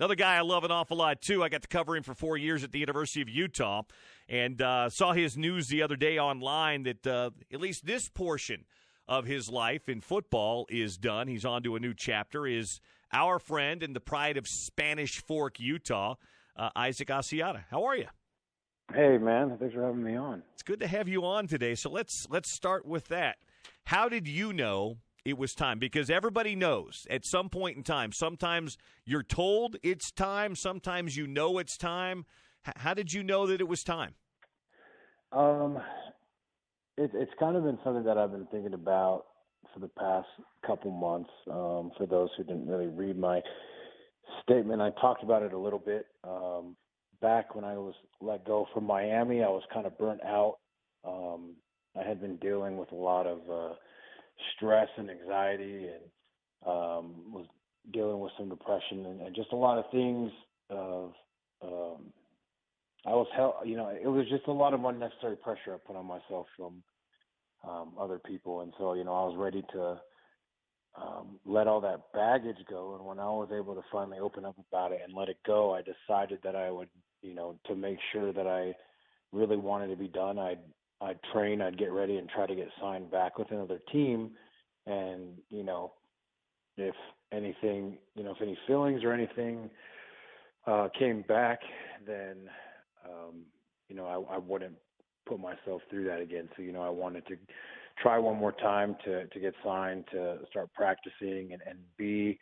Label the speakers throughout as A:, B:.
A: Another guy I love an awful lot, too. I got to cover him for 4 years at the University of Utah and saw his news the other day online that at least this portion of his life in football is done. He's on to a new chapter, is our friend and the pride of Spanish Fork, Utah, Isaac Asiata. How are you?
B: Hey, man. Thanks for having me on.
A: It's good to have you on today. So let's start with that. How did you know it was time? Because everybody knows at some point in time. Sometimes you're told it's time. Sometimes you know it's time. How did you know that it was time?
B: It's kind of been something that I've been thinking about for the past couple months. For those who didn't really read my statement, I talked about it a little bit. Back when I was let go from Miami, I was kind of burnt out. I had been dealing with a lot of stress and anxiety, and was dealing with some depression and just a lot of things. It was just a lot of unnecessary pressure I put on myself from other people, and so I was ready to let all that baggage go. And when I was able to finally open up about it and let it go, I decided that I would, to make sure that I really wanted to be done, I'd train, I'd get ready and try to get signed back with another team. And, if anything, if any feelings or anything came back, then, I wouldn't put myself through that again. So, I wanted to try one more time to get signed, to start practicing and be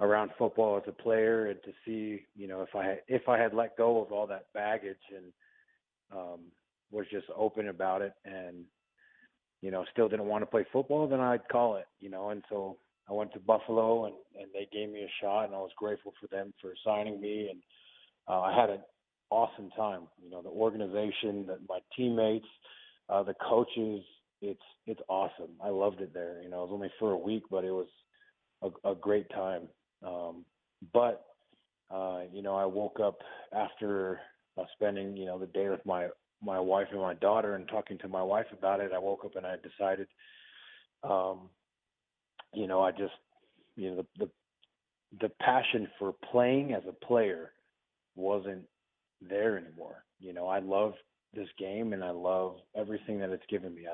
B: around football as a player, and to see, if I had let go of all that baggage and was just open about it and, still didn't want to play football, then I'd call it, and so I went to Buffalo and they gave me a shot, and I was grateful for them for signing me. And I had an awesome time, the organization, my teammates, the coaches, it's awesome. I loved it there. It was only for a week, but it was a great time. But I woke up after spending, the day with my wife and my daughter and talking to my wife about it. I woke up and I decided, I just, the passion for playing as a player wasn't there anymore. I love this game and I love everything that it's given me.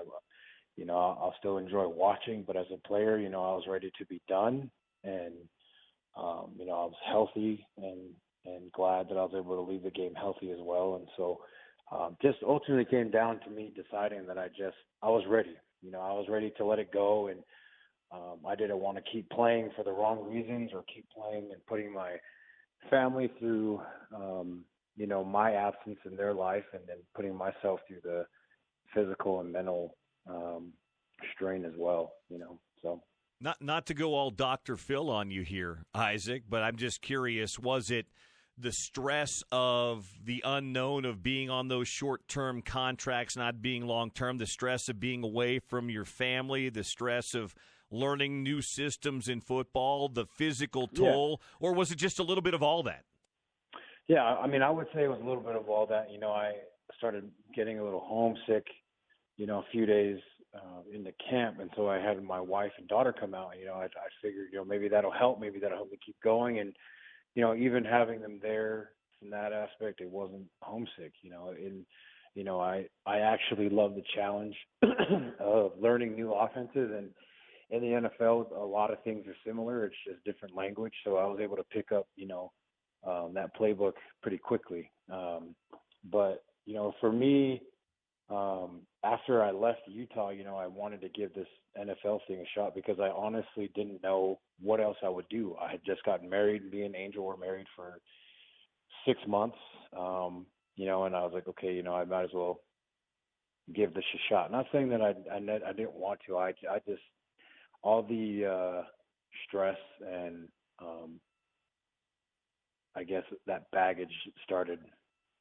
B: I'll still enjoy watching, but as a player, I was ready to be done. And, I was healthy and glad that I was able to leave the game healthy as well. And so just ultimately came down to me deciding that I was ready. I was ready to let it go. And I didn't want to keep playing for the wrong reasons or keep playing and putting my family through, my absence in their life, and then putting myself through the physical and mental strain as well, so.
A: Not to go all Dr. Phil on you here, Isaac, but I'm just curious, was it the stress of the unknown of being on those short-term contracts, not being long-term, the stress of being away from your family, the stress of learning new systems in football, the physical toll, or was it just a little bit of all that?
B: Yeah, I would say it was a little bit of all that. I started getting a little homesick, a few days into camp, and so I had my wife and daughter come out. I figured, maybe that'll help. Maybe that'll help me keep going. And, even having them there from that aspect, it wasn't homesick, I actually love the challenge of learning new offenses. And in the NFL, a lot of things are similar. It's just different language. So I was able to pick up, that playbook pretty quickly. But, for me, after I left Utah, I wanted to give this NFL thing a shot because I honestly didn't know what else I would do. I had just gotten married. Me and Angel were married for 6 months, and I was like, okay, I might as well give this a shot. Not saying that I didn't want to. I just, all the stress and I guess that baggage started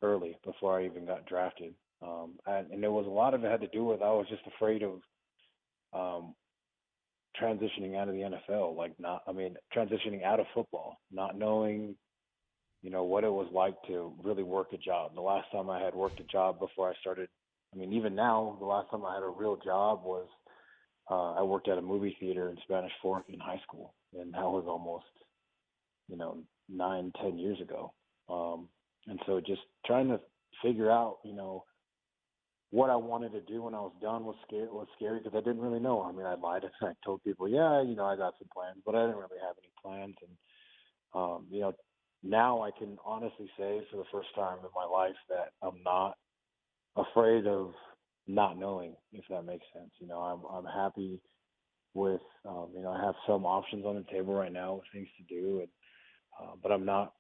B: early before I even got drafted. And there was a lot of it had to do with I was just afraid of transitioning out of the NFL, transitioning out of football, not knowing, what it was like to really work a job. The last time I had worked a job before I started, even now, the last time I had a real job was I worked at a movie theater in Spanish Fork in high school, and that was almost, 9, 10 years ago. And so just trying to figure out, what I wanted to do when I was done was scary because I didn't really know. I mean, I lied and I told people, yeah, I got some plans, but I didn't really have any plans. And now I can honestly say for the first time in my life that I'm not afraid of not knowing, if that makes sense. I'm happy with, I have some options on the table right now with things to do, and but I'm not,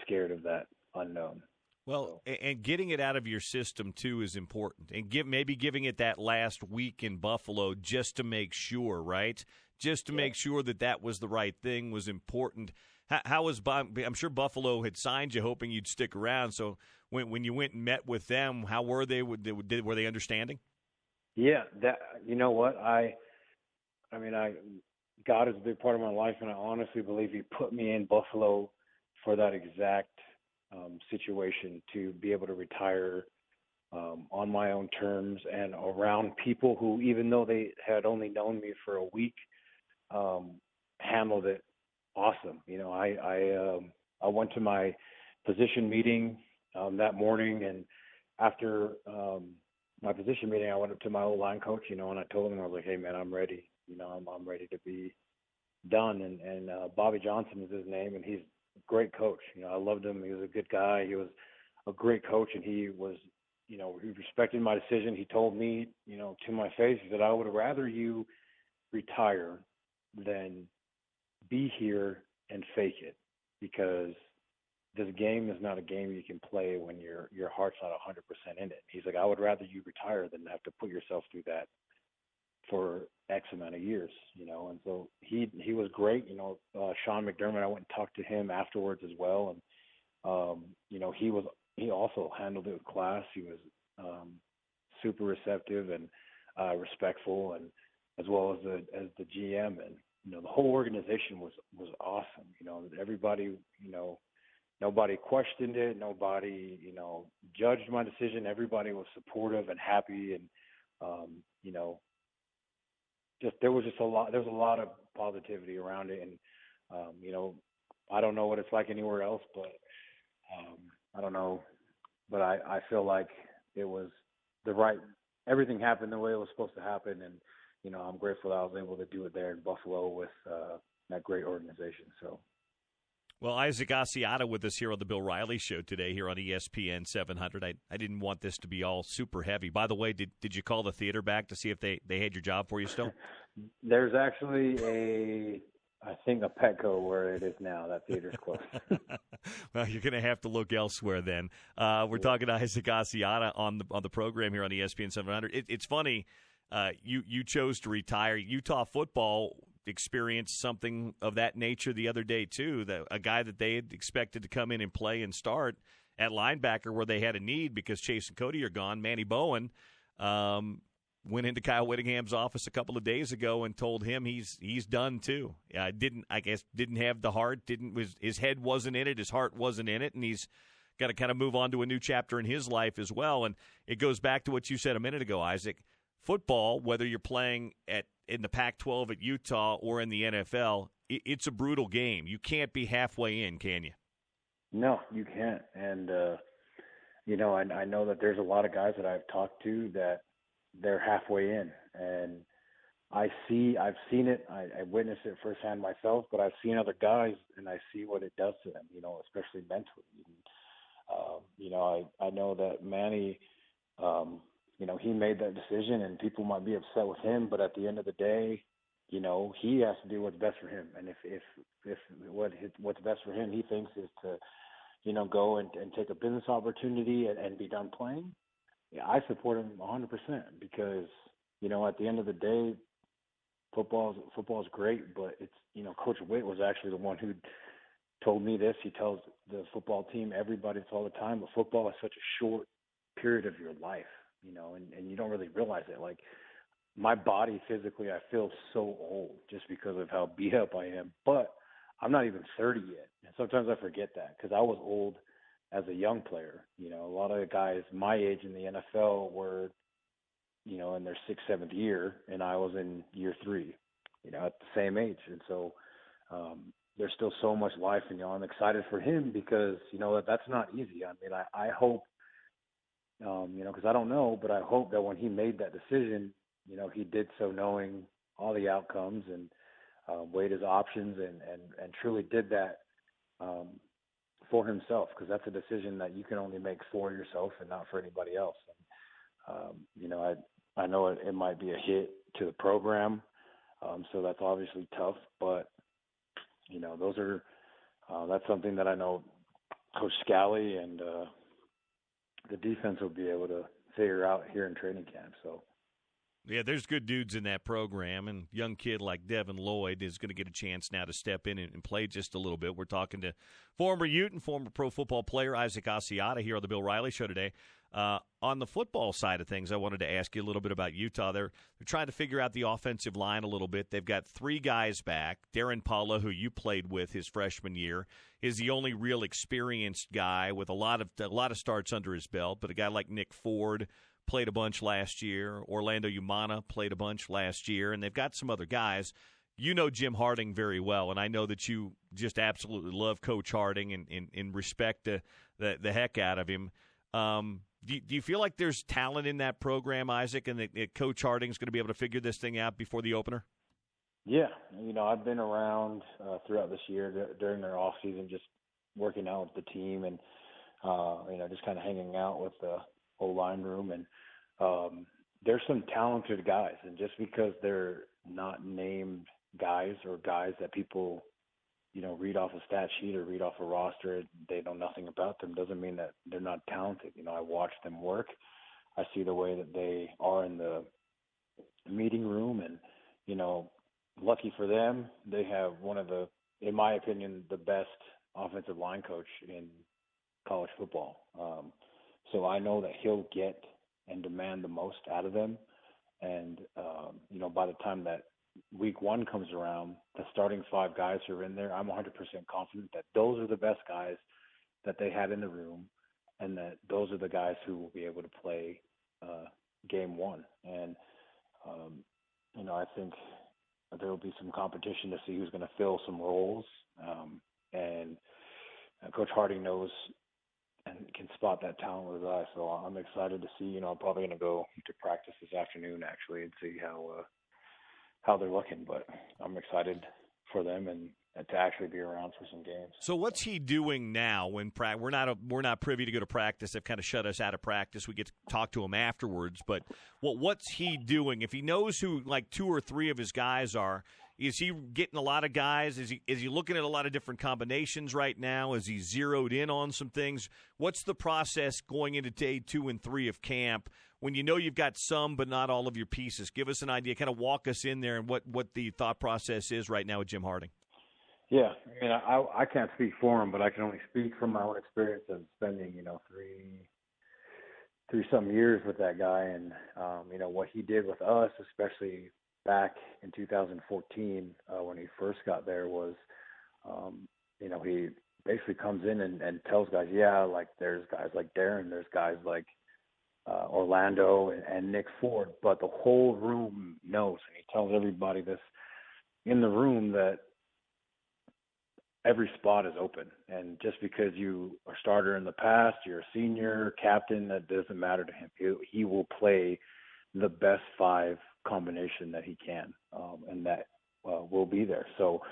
B: scared of that unknown.
A: Well, and getting it out of your system, too, is important. And maybe giving it that last week in Buffalo just to make sure, right? Just to make sure that was the right thing was important. How was I'm sure Buffalo had signed you hoping you'd stick around. So when you went and met with them, how were they? Were they understanding?
B: Yeah, you know what? God is a big part of my life, and I honestly believe He put me in Buffalo for that exact situation, to be able to retire on my own terms and around people who, even though they had only known me for a week, handled it awesome. I went to my position meeting that morning, and after my position meeting, I went up to my old line coach, and I told him, I was like, hey man, I'm ready. I'm ready to be done. And Bobby Johnson is his name, and he's a great coach. I loved him. He was a good guy. He was a great coach, and he was, he respected my decision. He told me, to my face, that I would rather you retire than be here and fake it, because this game is not a game you can play when your heart's not 100% in it. He's like, I would rather you retire than have to put yourself through that for X amount of years, and so he was great. Sean McDermott, I went and talked to him afterwards as well, and he also handled it with class. He was super receptive and respectful, and as well as the GM, and the whole organization was awesome. Everybody, nobody questioned it, nobody judged my decision. Everybody was supportive and happy, and there was a lot of positivity around it, and I don't know what it's like anywhere else, but I don't know, but I feel like it was everything happened the way it was supposed to happen, and I'm grateful that I was able to do it there in Buffalo with that great organization. So.
A: Well, Isaac Asiata with us here on the Bill Riley Show today here on ESPN 700. I didn't want this to be all super heavy. By the way, did you call the theater back to see if they had your job for you still?
B: There's actually I think a Petco where it is now. That theater's closed.
A: Well, you're going to have to look elsewhere then. We're talking to Isaac Asiata on the program here on ESPN 700. It's funny. You chose to retire. Utah football experienced something of that nature the other day too. A guy that they had expected to come in and play and start at linebacker where they had a need because Chase and Cody are gone. Manny Bowen went into Kyle Whittingham's office a couple of days ago and told him he's done too. Didn't have the heart. His head wasn't in it. His heart wasn't in it, and he's got to kind of move on to a new chapter in his life as well. And it goes back to what you said a minute ago, Isaac. Football, whether you're playing in the Pac-12 at Utah or in the NFL, it's a brutal game. You can't be halfway in, can you?
B: No, you can't. And I know that there's a lot of guys that I've talked to that they're halfway in, and I've seen it. I witnessed it firsthand myself, but I've seen other guys, and I see what it does to them. Especially mentally. And, I know that Manny. He made that decision, and people might be upset with him, but at the end of the day, he has to do what's best for him. And if what's best for him, he thinks is to, go and take a business opportunity and be done playing, I support him 100% because, at the end of the day, football's great, but it's, Coach Witt was actually the one who told me this. He tells the football team, everybody, it's all the time, but football is such a short period of your life. And you don't really realize it. Like, my body physically, I feel so old just because of how beat up I am. But I'm not even 30 yet. And sometimes I forget that because I was old as a young player. A lot of the guys my age in the NFL were, in their 6th, 7th year, and I was in year 3, at the same age. And so, there's still so much life in you. I'm excited for him because, that's not easy. I mean, I hope, because I don't know, but I hope that when he made that decision, he did so knowing all the outcomes and weighed his options and truly did that um, for himself, because that's a decision that you can only make for yourself and not for anybody else. And, I know it might be a hit to the program, so that's obviously tough, but, those are that's something that I know Coach Scally and the defense will be able to figure out here in training camp. So,
A: yeah, there's good dudes in that program, and a young kid like Devin Lloyd is going to get a chance now to step in and play just a little bit. We're talking to former Ute and former pro football player Isaac Asiata here on the Bill Riley Show today. On the football side of things, I wanted to ask you a little bit about Utah. They're trying to figure out the offensive line a little bit. They've got 3 guys back. Darren Paula, who you played with his freshman year, is the only real experienced guy with a lot of starts under his belt. But a guy like Nick Ford played a bunch last year. Orlando Umana played a bunch last year. And they've got some other guys. You know Jim Harding very well, and I know that you just absolutely love Coach Harding and respect the heck out of him. Do you feel like there's talent in that program, Isaac, and that Coach Harding's going to be able to figure this thing out before the opener?
B: Yeah, I've been around throughout this year during their off season, just working out with the team and just kind of hanging out with the whole line room. And there's some talented guys, and just because they're not named guys or guys that people read off a stat sheet or read off a roster, they know nothing about them, doesn't mean that they're not talented. I watch them work. I see the way that they are in the meeting room, and, lucky for them, they have one of the, in my opinion, the best offensive line coach in college football. So I know that he'll get and demand the most out of them. And, by the time that week 1 comes around, the starting 5 guys who are in there, I'm 100% confident that those are the best guys that they had in the room, and that those are the guys who will be able to play game 1. And, I think there will be some competition to see who's going to fill some roles. And Coach Harding knows and can spot that talent with his eye. So I'm excited to see. I'm probably going to go to practice this afternoon, actually, and see how they're looking, but I'm excited for them and to actually be around for some games.
A: So what's he doing now when we're not privy to go to practice? They've kind of shut us out of practice. We get to talk to him afterwards, but what's he doing? If he knows who like 2 or 3 of his guys are, is he getting a lot of guys? Is he looking at a lot of different combinations right now? Is he zeroed in on some things? What's the process going into day 2 and 3 of camp when you know you've got some but not all of your pieces? Give us an idea. Kind of walk us in there and what the thought process is right now with Jim Harding.
B: Yeah, I mean, I can't speak for him, but I can only speak from my own experience of spending, 3 some years with that guy, and what he did with us, especially back in 2014 when he first got there, was, he basically comes in and tells guys, like there's guys like Darren, there's guys like Orlando and Nick Ford, but the whole room knows, and he tells everybody this in the room, that every spot is open. And just because you are a starter in the past, you're a senior, captain, that doesn't matter to him. He will play the best 5 combination that he can, and that will be there. So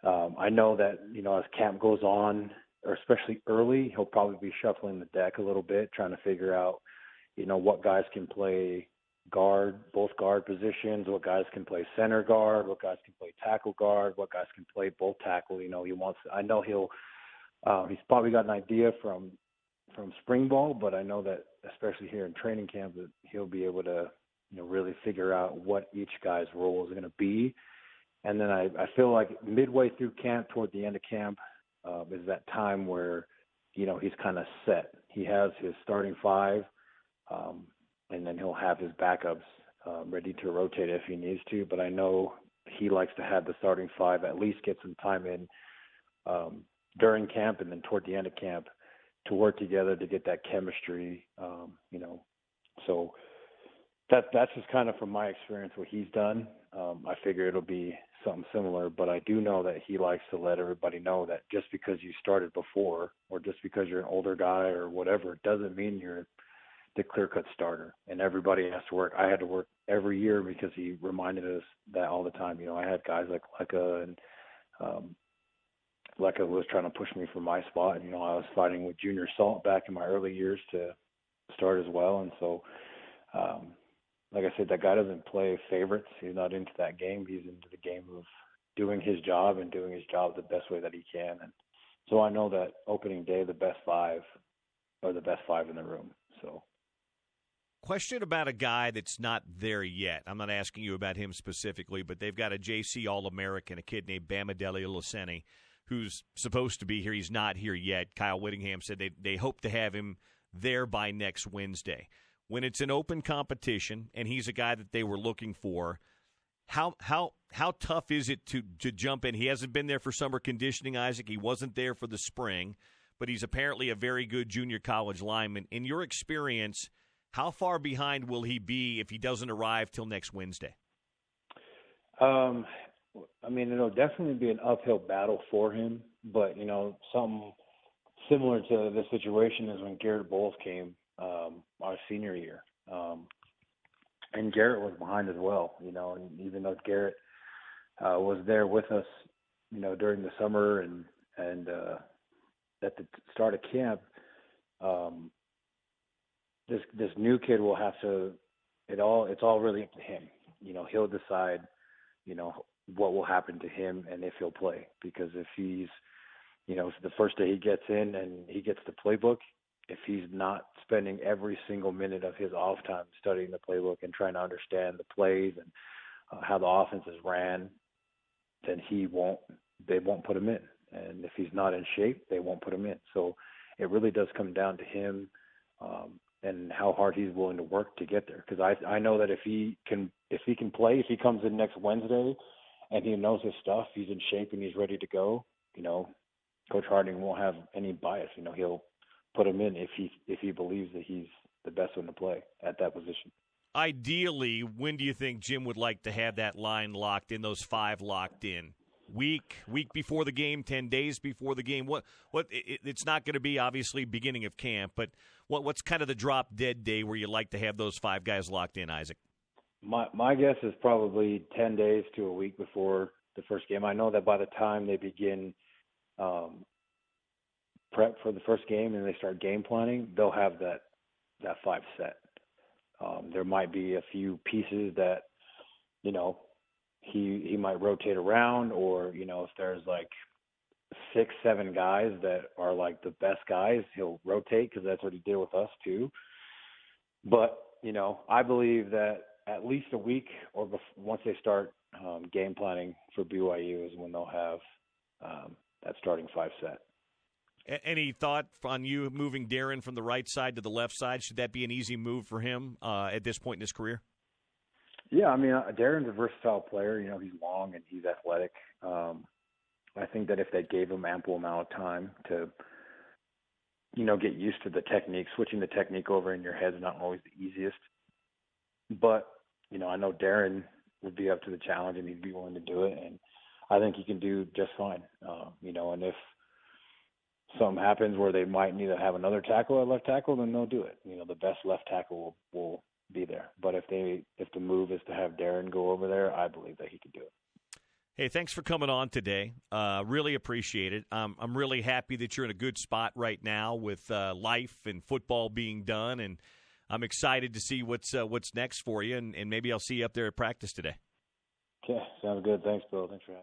B: I know that, as camp goes on, or especially early, he'll probably be shuffling the deck a little bit, trying to figure out, what guys can play both guard positions, what guys can play center guard, what guys can play tackle guard, what guys can play both tackle. I know he's probably got an idea from spring ball, but I know that especially here in training camp that he'll be able to, really figure out what each guy's role is going to be. And then I feel like midway through camp, toward the end of camp, is that time where, he's kind of set. He has his starting 5, and then he'll have his backups ready to rotate if he needs to. But I know he likes to have the starting 5 at least get some time in during camp and then toward the end of camp to work together to get that chemistry, So that's just kind of from my experience what he's done. I figure it'll be something similar, but I do know that he likes to let everybody know that just because you started before or just because you're an older guy or whatever, it doesn't mean you're the clear-cut starter. And everybody has to work. I had to work every year because he reminded us that all the time. I had guys like Lecca, and Lecca was trying to push me for my spot. And, I was fighting with Junior Salt back in my early years to start as well. And so, like I said, that guy doesn't play favorites. He's not into that game. He's into the game of doing his job and doing his job the best way that he can. And so I know that opening day, the best five are the best five in the room. So.
A: Question about a guy that's not there yet. I'm not asking you about him specifically, but they've got a JC All-American, a kid named Bamadelli Luceni, who's supposed to be here. He's not here yet. Kyle Whittingham said they hope to have him there by next Wednesday. When it's an open competition and he's a guy that they were looking for, how tough is it to jump in? He hasn't been there for summer conditioning, Isaac. He wasn't there for the spring, but he's apparently a very good junior college lineman. In your experience, how far behind will he be if he doesn't arrive till next Wednesday?
B: It'll definitely be an uphill battle for him, but, something similar to the situation is when Garrett Bowles came our senior year. And Garrett was behind as well, and even though Garrett was there with us, during the summer and at the start of camp, this new kid will have to, it's all really up to him. He'll decide, what will happen to him and if he'll play. Because if he's, the first day he gets in and he gets the playbook, if he's not spending every single minute of his off time studying the playbook and trying to understand the plays and how the offense is ran, then they won't put him in. And if he's not in shape, they won't put him in. So it really does come down to him and how hard he's willing to work to get there. Because I know that if he can play, if he comes in next Wednesday and he knows his stuff, he's in shape and he's ready to go, Coach Harding won't have any bias. He'll put him in if he believes that he's the best one to play at that position.
A: Ideally, when do you think Jim would like to have that line locked in, those five locked in? Week before the game, 10 days before the game? What? It's not going to be obviously beginning of camp, but what's kind of the drop dead day where you like to have those five guys locked in, Isaac?
B: My guess is probably 10 days to a week before the first game. I know that by the time they begin prep for the first game and they start game planning, they'll have that five set. There might be a few pieces that, he might rotate around, or, if there's like 6-7 guys that are like the best guys, he'll rotate because that's what he did with us too. But, I believe that at least a week or once they start game planning for BYU is when they'll have that starting five set.
A: Any thought on you moving Darren from the right side to the left side? Should that be an easy move for him at this point in his career?
B: Yeah, Darren's a versatile player. He's long and he's athletic. I think that if they gave him ample amount of time to, get used to the technique, switching the technique over in your head is not always the easiest. But, I know Darren would be up to the challenge and he'd be willing to do it. And I think he can do just fine. And if something happens where they might need to have another tackle at left tackle, then they'll do it. The best left tackle will be there. But if the move is to have Darren go over there, I believe that he could do it.
A: Hey, thanks for coming on today. Really appreciate it. I'm really happy that you're in a good spot right now with life and football being done, and I'm excited to see what's next for you, and maybe I'll see you up there at practice today.
B: Okay, sounds good. Thanks, Bill. Thanks for having me.